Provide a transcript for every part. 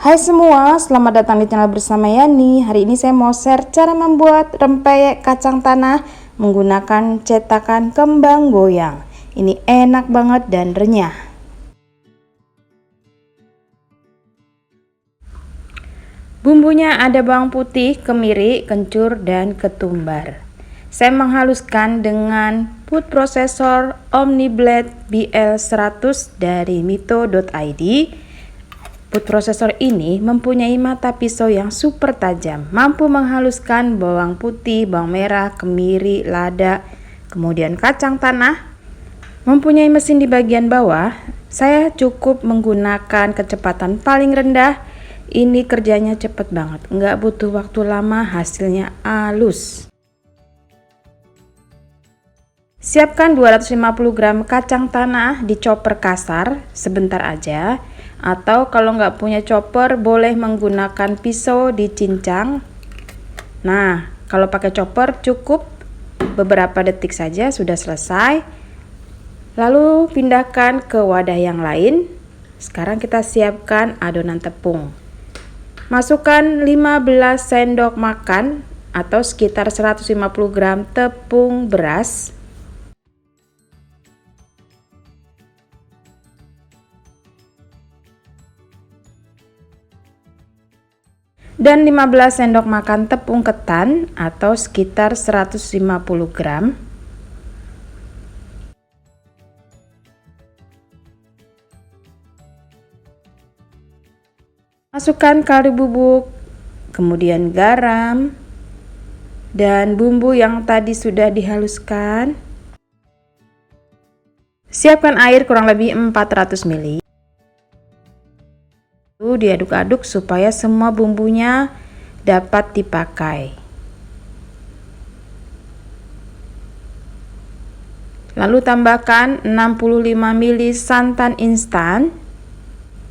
Hai semua, selamat datang di channel bersama Yani. Hari ini saya mau share cara membuat rempeyek kacang tanah menggunakan cetakan kembang goyang. Ini enak banget dan renyah. Bumbunya ada bawang putih, kemiri, kencur, dan ketumbar. Saya menghaluskan dengan food processor Omniblade BL100 dari mito.id. Food processor ini mempunyai mata pisau yang super tajam, mampu menghaluskan bawang putih, bawang merah, kemiri, lada, kemudian kacang tanah. Mempunyai mesin di bagian bawah, saya cukup menggunakan kecepatan paling rendah. Ini kerjanya cepet banget, nggak butuh waktu lama, hasilnya halus. Siapkan 250 gram kacang tanah di chopper kasar sebentar aja, atau kalau nggak punya chopper boleh menggunakan pisau dicincang. Nah, kalau pakai chopper cukup beberapa detik saja sudah selesai. Lalu pindahkan ke wadah yang lain. Sekarang kita siapkan adonan tepung. Masukkan 15 sendok makan atau sekitar 150 gram tepung beras. Dan 15 sendok makan tepung ketan atau sekitar 150 gram. Masukkan kaldu bubuk, kemudian garam, dan bumbu yang tadi sudah dihaluskan. Siapkan air kurang lebih 400 ml. Lalu diaduk-aduk supaya semua bumbunya dapat dipakai. Lalu tambahkan 65 ml santan instan.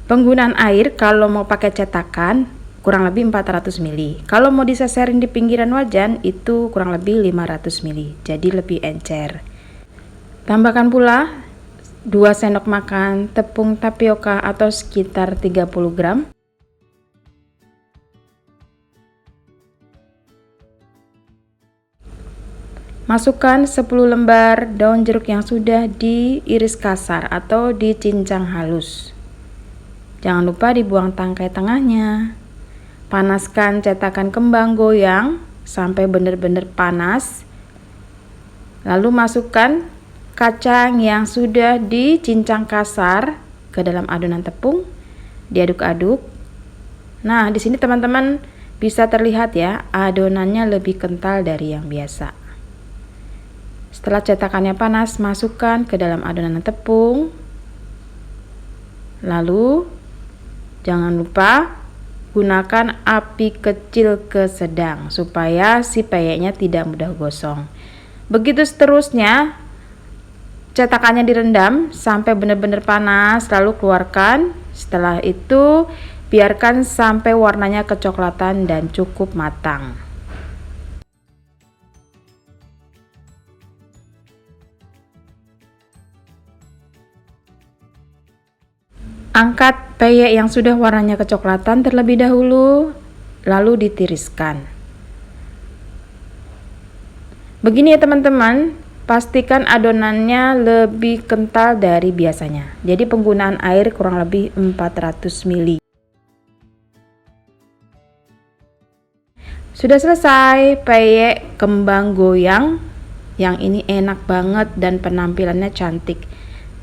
Penggunaan air kalau mau pakai cetakan kurang lebih 400 ml. Kalau mau diseserin di pinggiran wajan itu kurang lebih 500 ml. Jadi lebih encer. Tambahkan pula 2 sendok makan tepung tapioka atau sekitar 30 gram. Masukkan 10 lembar daun jeruk yang sudah diiris kasar atau dicincang halus. Jangan lupa dibuang tangkai tengahnya. Panaskan cetakan kembang goyang sampai benar-benar panas. Lalu masukkan kacang yang sudah dicincang kasar ke dalam adonan tepung, diaduk-aduk. Nah, di sini teman-teman bisa terlihat ya, adonannya lebih kental dari yang biasa. Setelah cetakannya panas, masukkan ke dalam adonan tepung. Lalu jangan lupa gunakan api kecil ke sedang supaya si peyeknya tidak mudah gosong. Begitu seterusnya. Cetakannya direndam sampai benar-benar panas, lalu keluarkan. Setelah itu biarkan sampai warnanya kecoklatan dan cukup matang. Angkat peyek yang sudah warnanya kecoklatan terlebih dahulu, lalu ditiriskan. Begini ya teman-teman. Pastikan adonannya lebih kental dari biasanya. Jadi penggunaan air kurang lebih 400 ml. Sudah selesai peyek kembang goyang. Yang ini enak banget dan penampilannya cantik.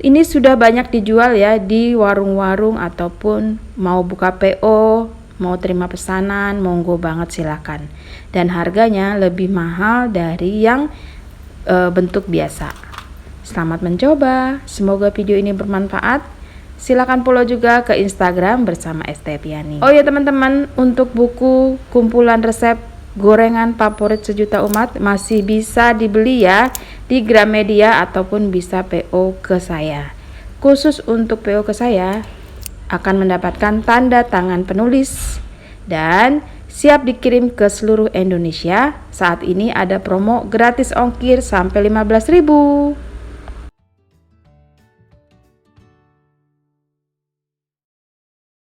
Ini sudah banyak dijual ya di warung-warung ataupun mau buka PO, mau terima pesanan, monggo banget silakan. Dan harganya lebih mahal dari yang bentuk biasa. Selamat mencoba, semoga video ini bermanfaat. Silakan follow juga ke Instagram bersama Estepiani. Oh ya teman-teman, untuk buku kumpulan resep gorengan favorit sejuta umat masih bisa dibeli ya di Gramedia ataupun bisa PO ke saya. Khusus untuk PO ke saya akan mendapatkan tanda tangan penulis dan siap dikirim ke seluruh Indonesia. Saat ini ada promo gratis ongkir sampai 15.000.